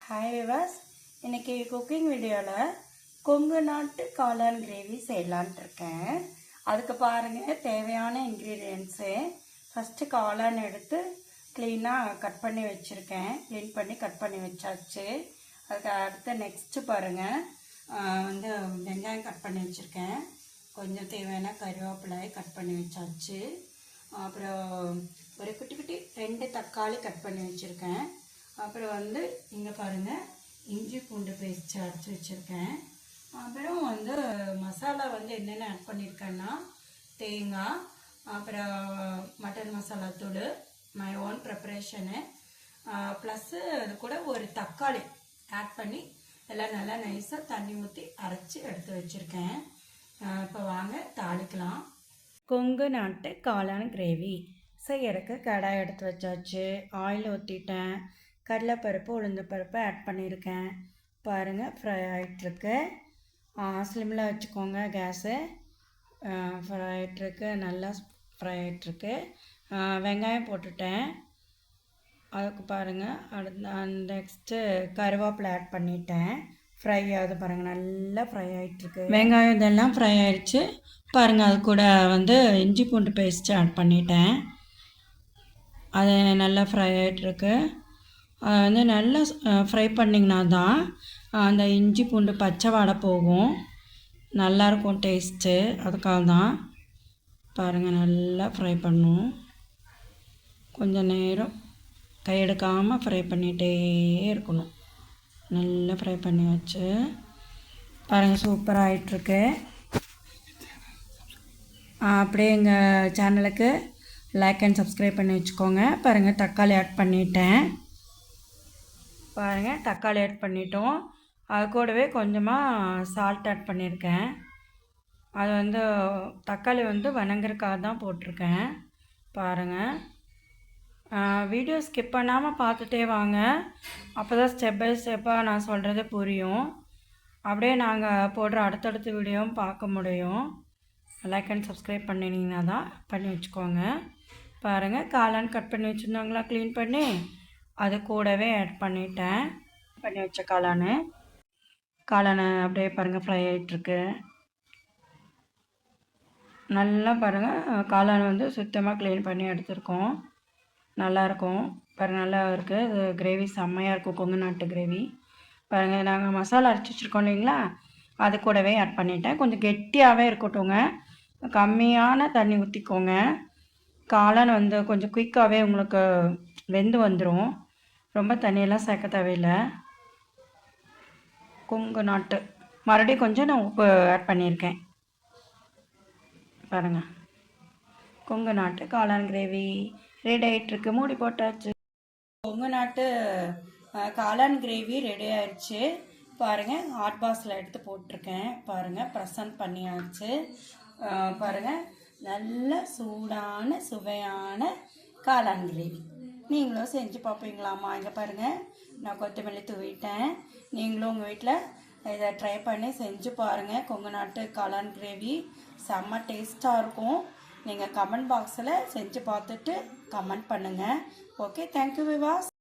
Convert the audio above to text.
Hi விவாஸ், இன்றைக்கி cooking வீடியோவில் கொங்கு நாட்டு காளான் கிரேவி செய்யலான்ட்டு இருக்கேன். அதுக்கு பாருங்கள், தேவையான இன்க்ரீடியன்ட்ஸு. ஃபஸ்ட்டு காளான் எடுத்து க்ளீனாக கட் பண்ணி வச்சுருக்கேன். க்ளீன் பண்ணி கட் பண்ணி வச்சாச்சு. அதுக்கு அடுத்து நெக்ஸ்ட்டு பாருங்கள், வெங்காயம் கட் பண்ணி வச்சுருக்கேன். கொஞ்சம் தேவையான கருவேப்பிலை கட் பண்ணி வச்சாச்சு. அப்புறம் ஒரு குட்டி குட்டி 2 தக்காளி கட் பண்ணி வச்சுருக்கேன். அப்புறம் இங்கே பாருங்கள், இஞ்சி பூண்டு பேஸ்ட் அரைச்சி வச்சுருக்கேன். அப்புறம் மசாலா என்னென்ன ஆட் பண்ணியிருக்கேன்னா, தேங்காய், அப்புறம் மட்டன் மசாலா தூள், மை ஓன் ப்ரிப்பரேஷனு, ப்ளஸ்ஸு அது கூட ஒரு தக்காளி ஆட் பண்ணி எல்லாம் நல்லா நைஸாக தண்ணி ஊற்றி அரைச்சி எடுத்து வச்சுருக்கேன். இப்போ வாங்க தாளிக்கலாம். கொங்கு நாட்டு காளான் கிரேவி செய்யறதுக்கு கடாய் எடுத்து வச்சாச்சு. ஆயில் ஊற்றிட்டேன். கடலைப்பருப்பு உளுந்தப்பருப்பு ஆட் பண்ணியிருக்கேன். பாருங்கள், ஃப்ரை ஆகிட்டுருக்கு. ஸ்லிம்மில் வச்சுக்கோங்க கேஸு. ஃப்ரை ஆகிட்டுருக்கு, நல்லா ஃப்ரை ஆகிட்டுருக்கு. வெங்காயம் போட்டுட்டேன். அதுக்கு பாருங்கள், நெக்ஸ்ட்டு கருவேப்பிலை ஆட் பண்ணிட்டேன். ஃப்ரை ஆகுது பாருங்கள், நல்லா ஃப்ரை ஆகிட்டுருக்கு. வெங்காயம் இதெல்லாம் ஃப்ரை ஆகிடுச்சு பாருங்கள். அது கூட இஞ்சி பூண்டு பேஸ்ட்டு ஆட் பண்ணிட்டேன். அது நல்லா ஃப்ரை ஆகிட்டுருக்கு. நல்லா ஃப்ரை பண்ணிங்கன்னா தான் அந்த இஞ்சி பூண்டு பச்சை வாடை போகும், நல்லாயிருக்கும் டேஸ்ட்டு. அதுக்காக தான் பாருங்கள், நல்லா ஃப்ரை பண்ணும். கொஞ்சம் நேரம் கையெடுக்காமல் ஃப்ரை பண்ணிகிட்டே இருக்கணும். நல்லா ஃப்ரை பண்ணி வச்சு பாருங்கள், சூப்பராக ஆகிட்டுருக்கு. அப்படியே எங்கள் சேனலுக்கு லைக் அண்ட் சப்ஸ்கிரைப் பண்ணி வச்சுக்கோங்க. பாருங்கள், தக்காளி ஆட் பண்ணிட்டேன். பாருங்கள், தக்காளி ஆட் பண்ணிட்டோம். அது கூடவே கொஞ்சமாக சால்ட் ஆட் பண்ணியிருக்கேன். அது தக்காளி வணங்குறதுக்காக தான் போட்டிருக்கேன். பாருங்கள், வீடியோ ஸ்கிப் பண்ணாமல் பார்த்துட்டே வாங்க. அப்போ தான் ஸ்டெப் பை ஸ்டெப்பாக நான் சொல்கிறது புரியும். அப்படியே நாங்கள் போடுற அடுத்தடுத்த வீடியோவும் பார்க்க முடியும். லைக் அண்ட் சப்ஸ்கிரைப் பண்ணினீங்கன்னா தான் பண்ணி வச்சுக்கோங்க. பாருங்கள், காளான் கட் பண்ணி வச்சுருந்தாங்களா க்ளீன் பண்ணி, அது கூடவே ஆட் பண்ணிட்டேன். பண்ணி வச்ச காளானை அப்படியே பாருங்கள் ஃப்ரை ஆகிட்டுருக்கு. நல்லா பாருங்கள், காளான் சுத்தமாக க்ளீன் பண்ணி எடுத்துருக்கோம். நல்லாயிருக்கும் பாருங்கள், நல்லா இருக்குது. இது கிரேவி செம்மையாக இருக்கும், கொங்கு நாட்டு கிரேவி. பாருங்கள், நாங்கள் மசாலா அரைச்சி வச்சுருக்கோம் இல்லைங்களா, அது கூடவே ஆட் பண்ணிட்டேன். கொஞ்சம் கெட்டியாகவே இருக்கட்டுங்க, கம்மியான தண்ணி ஊற்றிக்கோங்க. காளான் கொஞ்சம் குயிக்காகவே உங்களுக்கு வெந்து வந்துடும். ரொம்ப தண்ணியெல்லாம் சேர்க்க தேவையில்லை. கொங்கு நாட்டு மறுபடியும் கொஞ்சம் நான் உப்பு ஆட் பண்ணியிருக்கேன். பாருங்கள், கொங்கு நாட்டு காளான் கிரேவி ரெடி ஆகிட்டுருக்கு. மூடி போட்டாச்சு. கொங்கு நாட்டு காளான் கிரேவி ரெடி ஆயிடுச்சு. பாருங்கள், ஹாட் பாக்ஸில் எடுத்து போட்டிருக்கேன். பாருங்கள், ப்ரெசன்ட் பண்ணியாச்சு. பாருங்கள், நல்ல சூடான சுவையான காளான் கிரேவி. நீங்களும் செஞ்சு பார்ப்பீங்களாம்மா? இங்கே பாருங்கள், நான் கொத்தமல்லி தூவிட்டேன். நீங்களும் உங்கள் வீட்டில் இதை ட்ரை பண்ணி செஞ்சு பாருங்கள். கொங்கு நாட்டு காளான் கிரேவி செம்ம டேஸ்ட்டாக இருக்கும். நீங்கள் கமெண்ட் பாக்ஸில் செஞ்சு பார்த்துட்டு கமெண்ட் பண்ணுங்கள். ஓகே, தேங்க்யூ விவாஸ்.